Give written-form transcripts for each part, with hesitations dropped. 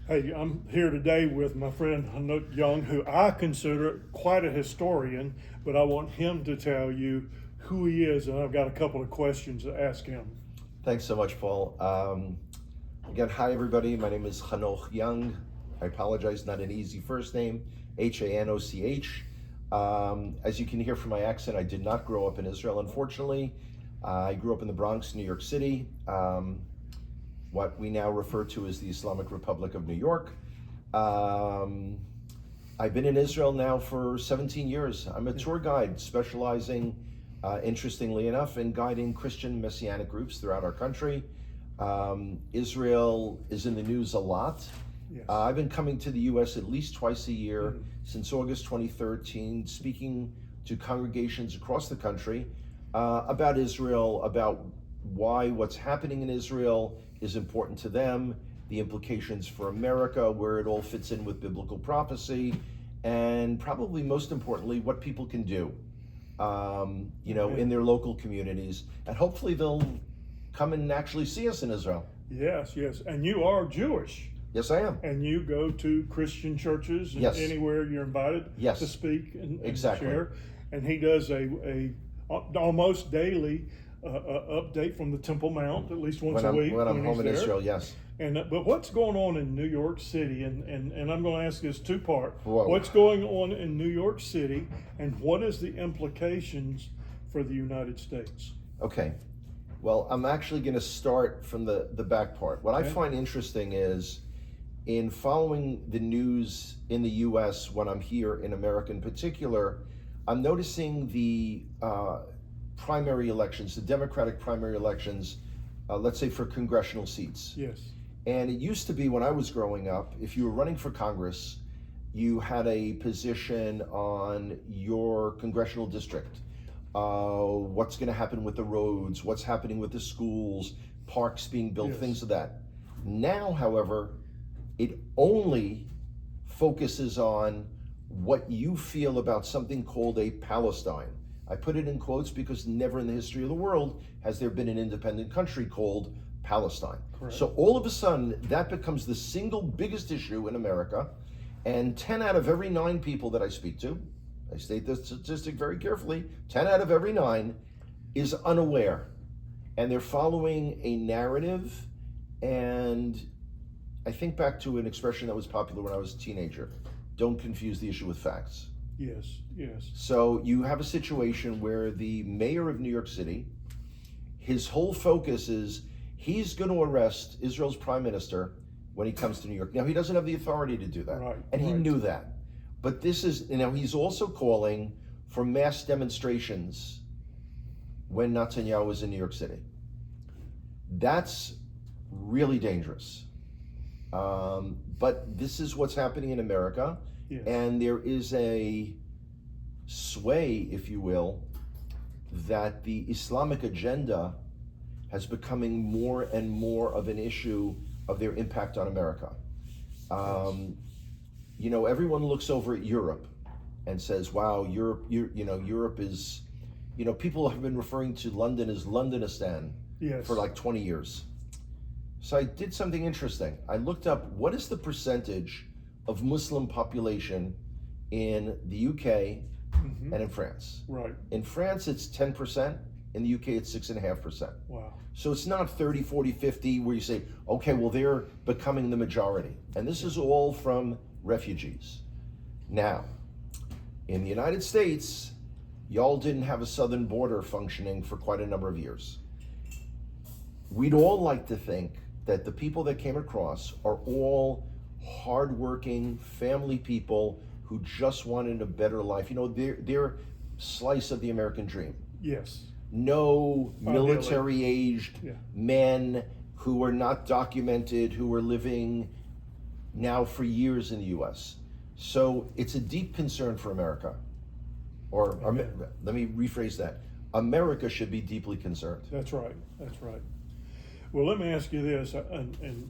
Hey, I'm here today with my friend Hanock Young, who I consider quite a historian, but I want him to tell you who he is, and I've got a couple of questions to ask him. Thanks so much, Paul. Again, hi everybody. My name is Hanock Young. I apologize, not an easy first name, Hanoch. As you can hear from my accent, I did not grow up in Israel, unfortunately. I grew up in the Bronx, New York City, what we now refer to as the Islamic Republic of New York. I've been in Israel now for 17 years. I'm a tour guide specializing, interestingly enough, in guiding Christian Messianic groups throughout our country. Israel is in the news a lot. Yes. I've been coming to the U.S. at least twice a year since August 2013, speaking to congregations across the country about Israel, about why what's happening in Israel is important to them, the implications for America, where it all fits in with biblical prophecy, and probably most importantly, what people can do, in their local communities, and hopefully they'll come and actually see us in Israel. Yes, yes. And you are Jewish. Yes, I am. And you go to Christian churches and Yes. anywhere you're invited Yes. to speak and Exactly. share. And he does a almost daily update from the Temple Mount, at least once a week when I'm he's home in there. Israel, yes. And but what's going on in New York City? And I'm going to ask this two-part. Whoa. What's going on in New York City, and what is the implications for the United States? Okay. Well, I'm actually going to start from the back part. What I find interesting is in following the news in the U.S. when I'm here in America in particular, I'm noticing the primary elections, the Democratic primary elections, let's say for congressional seats. Yes. And it used to be when I was growing up, if you were running for Congress, you had a position on your congressional district. What's going to happen with the roads, what's happening with the schools, parks being built, Yes. things of that. Now, however, it only focuses on what you feel about something called a Palestine. I put it in quotes because never in the history of the world has there been an independent country called Palestine. Correct. So all of a sudden, that becomes the single biggest issue in America, and 10 out of every 9 people that I speak to, I state this statistic very carefully, 10 out of every 9 is unaware, and they're following a narrative. And I think back to an expression that was popular when I was a teenager: don't confuse the issue with facts. Yes, yes. So you have a situation where the mayor of New York City, his whole focus is he's going to arrest Israel's prime minister when he comes to New York. Now, he doesn't have the authority to do that, Right, and he right. knew that. But this is, he's also calling for mass demonstrations when Netanyahu is in New York City. That's really dangerous. But this is what's happening in America. Yes. And there is a sway, if you will, that the Islamic agenda has becoming more and more of an issue of their impact on America. Everyone looks over at Europe and says, wow, Europe is, people have been referring to London as Londonistan Yes. for like 20 years. So I did something interesting. I looked up what is the percentage of Muslim population in the UK and in France. Right. In France, it's 10%. In the UK, it's 6.5%. Wow. So it's not 30, 40, 50 where you say, okay, well, they're becoming the majority. And this is all from refugees. Now, in the United States, y'all didn't have a southern border functioning for quite a number of years. We'd all like to think that the people that came across are all hardworking family people who just wanted a better life. Their slice of the American dream. Yes. No Ideally. military-aged men who are not documented, who are living now for years in the U.S. So it's a deep concern for America. Let me rephrase that. America should be deeply concerned. That's right. That's right. Well, let me ask you this. And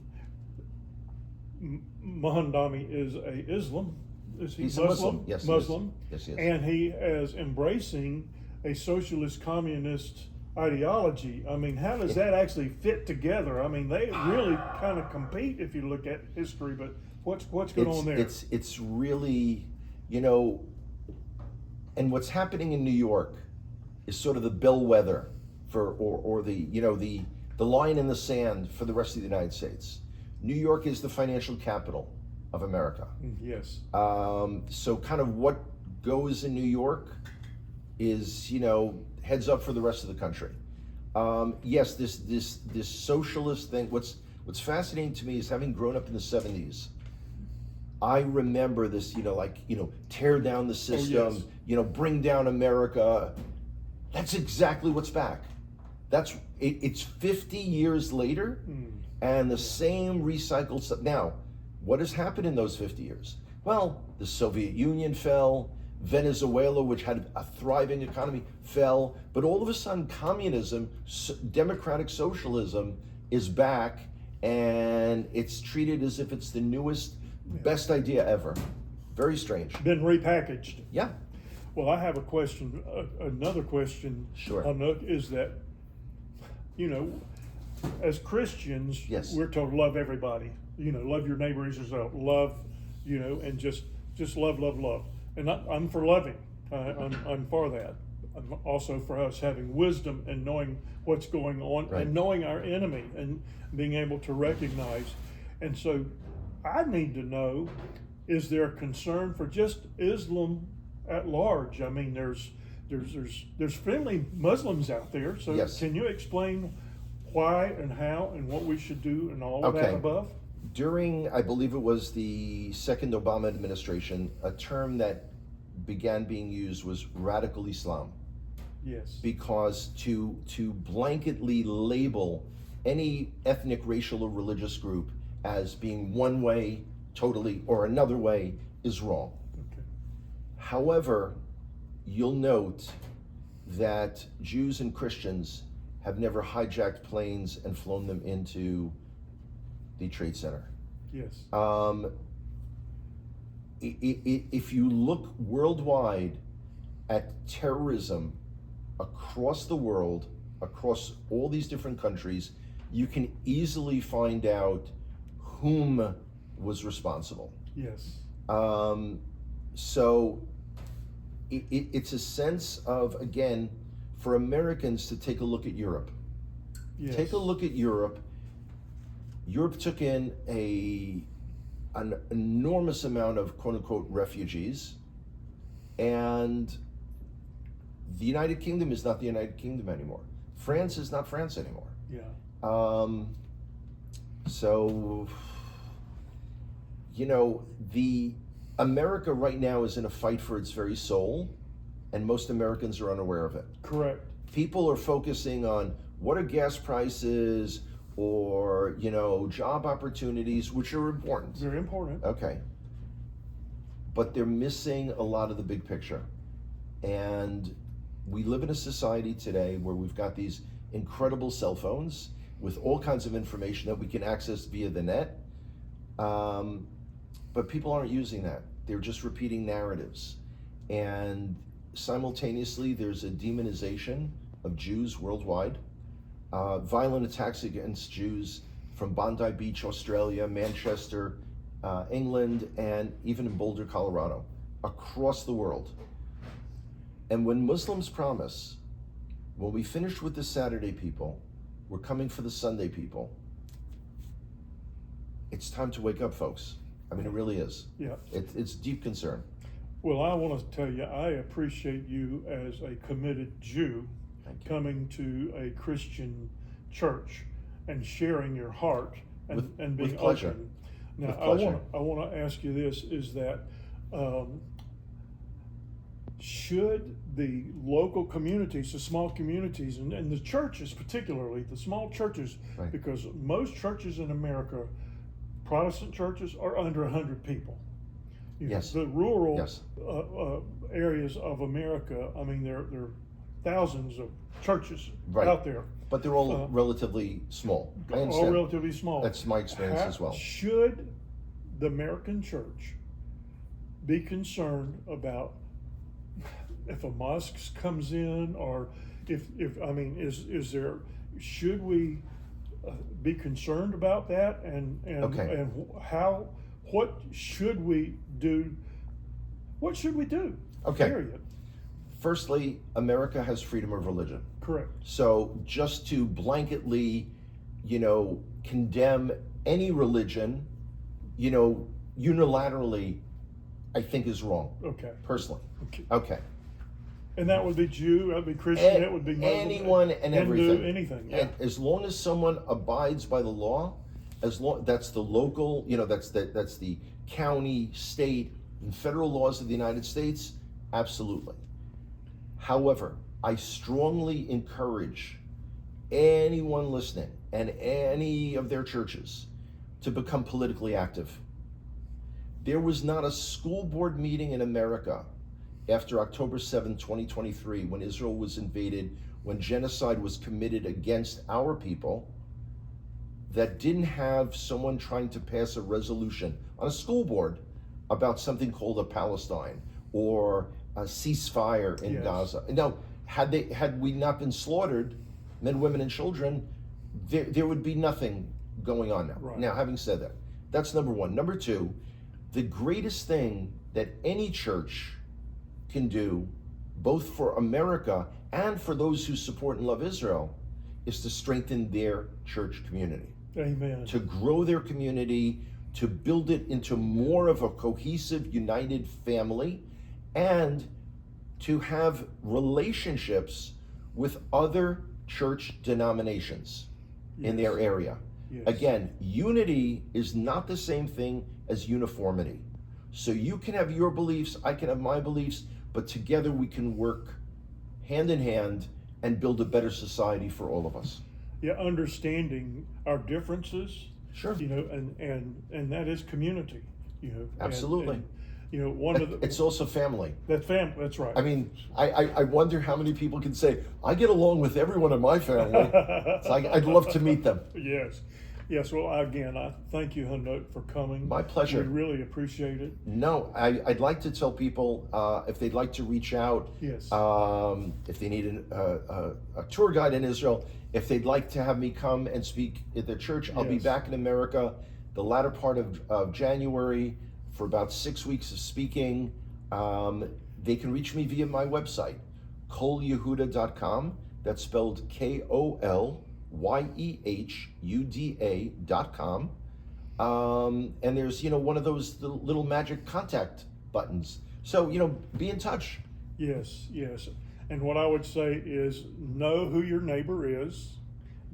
Mohandami is a Islam. Is he He's Muslim? a Muslim. Yes, Muslim. Yes, yes. And he is embracing a socialist communist ideology. I mean, how does that actually fit together? I mean, they really kind of compete if you look at history, but what's going on there? It's really, you know, and what's happening in New York is sort of the bellwether for, or the, you know, the line in the sand for the rest of the United States. New York is the financial capital of America. Yes. So kind of what goes in New York is, you know, heads up for the rest of the country. Yes, this socialist thing. What's fascinating to me is, having grown up in the 70s, I remember this, you know, like, you know, tear down the system, yes. you know, bring down America. That's exactly what's back. It's 50 years later, and the same recycled stuff. Now, what has happened in those 50 years? Well, the Soviet Union fell, Venezuela, which had a thriving economy, fell, but all of a sudden communism, democratic socialism is back, and it's treated as if it's the newest, best idea ever. Very strange. Been repackaged. Yeah. Well, I have a question, another question, Sure. Hanock, is that, you know, as Christians, Yes. we're told love everybody. You know, love your neighbor as yourself. Love, you know, and just love, love, love. And I'm for loving. I'm for that. I'm also for us having wisdom and knowing what's going on, Right. and knowing our enemy and being able to recognize. And so I need to know, is there a concern for just Islam at large? I mean, there's friendly Muslims out there. So Yes. Can you explain why and how and what we should do and all of that Okay. above? During, I believe it was the second Obama administration, a term that began being used was radical Islam, Yes. because to blanketly label any ethnic, racial, or religious group as being one way totally or another way is wrong. Okay. However, you'll note that Jews and Christians have never hijacked planes and flown them into the Trade Center. Yes. If you look worldwide at terrorism across the world, across all these different countries, you can easily find out whom was responsible. Yes. So it's a sense of, again, for Americans to take a look at Europe. Yes. Take a look at Europe. Europe took in an enormous amount of quote unquote refugees, and the United Kingdom is not the United Kingdom anymore. France is not France anymore. Yeah. So, you know, America right now is in a fight for its very soul, and most Americans are unaware of it. Correct. People are focusing on what are gas prices, or, you know, job opportunities, which are important. Very important. Okay. But they're missing a lot of the big picture. And we live in a society today where we've got these incredible cell phones with all kinds of information that we can access via the net. But people aren't using that. They're just repeating narratives. And simultaneously, there's a demonization of Jews worldwide. Violent attacks against Jews from Bondi Beach, Australia, Manchester, England, and even in Boulder, Colorado, across the world. And when Muslims promise, when we finish with the Saturday people, we're coming for the Sunday people, it's time to wake up, folks. I mean, it really is. Yeah. It's deep concern. Well, I want to tell you, I appreciate you as a committed Jew Thank you. coming to a Christian church and sharing your heart and being with pleasure. open. Now, With pleasure. I want to ask you this: is that should the local communities, the small communities, and the churches, particularly the small churches, Right. because most churches in America, Protestant churches, are under 100 people. You know, Yes. the rural Yes. areas of America, I mean, there are thousands of churches Right. out there, But they're all relatively small. I all understand. relatively small. That's my experience as well. Should the American church be concerned about if a mosque comes in, or if I mean, is there, should we be concerned about that, and Okay. and how, what should we do? What should we do? Okay. Period. Firstly, America has freedom of religion. Correct. So just to blanketly, condemn any religion, unilaterally, I think is wrong. Okay. Personally. Okay. Okay. And that would be Jew, that would be Christian, that would be Muslim, anyone and Hindu, everything. anything. Yeah. And as long as someone abides by the law, that's the local, that's the county, state, and federal laws of the United States, absolutely. However, I strongly encourage anyone listening and any of their churches to become politically active. There was not a school board meeting in America after October 7, 2023, when Israel was invaded, when genocide was committed against our people, that didn't have someone trying to pass a resolution on a school board about something called a Palestine or a ceasefire in Gaza. Now, had we not been slaughtered, men, women, and children, there would be nothing going on now. Right. Now, having said that, that's number one. Number two, the greatest thing that any church can do, both for America and for those who support and love Israel, is to strengthen their church community. Amen. To grow their community, to build it into more of a cohesive, united family, and to have relationships with other church denominations in their area. Yes. Again, unity is not the same thing as uniformity. So you can have your beliefs, I can have my beliefs, but together we can work hand in hand and build a better society for all of us. Yeah, understanding our differences. Sure. And that is community. Absolutely. One of the It's also family. that's right. I mean, I wonder how many people can say, I get along with everyone in my family. It's like, I'd love to meet them. Yes. Well, again, I thank you, Hanock, for coming. My pleasure. We really appreciate it. No, I'd like to tell people if they'd like to reach out, Yes. if they need a tour guide in Israel, if they'd like to have me come and speak at their church, I'll be Yes. back in America the latter part of January for about 6 weeks of speaking. They can reach me via my website, kolyehuda.com. That's spelled KOLYEHUDA.com. And there's, one of those little magic contact buttons. So, be in touch. Yes. And what I would say is know who your neighbor is,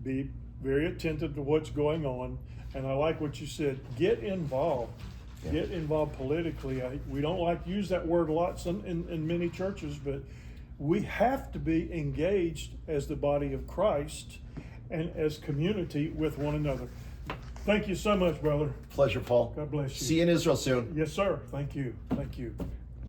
be very attentive to what's going on, and I like what you said, get involved. Yeah. Get involved politically. We don't like to use that word a lot in many churches, but we have to be engaged as the body of Christ and as community with one another. Thank you so much, brother. Pleasure, Paul. God bless you. See you in Israel soon. Yes, sir. Thank you.